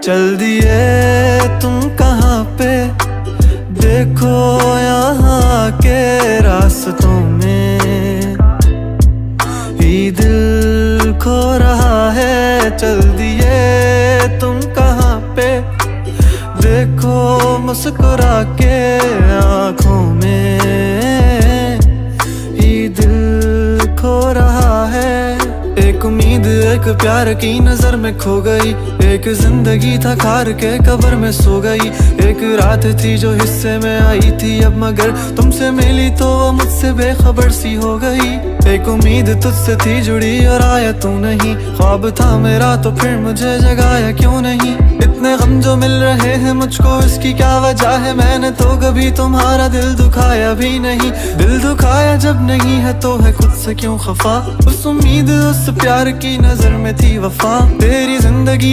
चल दिए तुम कहाँ पे, देखो यहाँ के रास्तों में ही दिल खो रहा है। चल दिए तुम कहाँ पे, देखो मुस्कुरा के आँखों में ही दिल खो रहा है। एक उम्मीद एक प्यार की नजर में खो गई, एक जिंदगी था खार के कब्र में सो गई। एक रात थी जो हिस्से में आई थी अब, मगर तुमसे मिली तो वो मुझसे बेखबर सी हो गई। एक उम्मीद तुझसे थी जुड़ी और आया तू नहीं, ख्वाब था मेरा तो फिर मुझे जगाया क्यों नहीं। इतने गम जो मिल रहे हैं मुझको, इसकी क्या वजह है, मैंने तो कभी तुम्हारा दिल दुखाया भी नहीं। दिल दुखाया जब नहीं है तो है खुद से क्यों खफा, उस उम्मीद उस प्यार की नजर में थी वफा। तेरी जिंदगी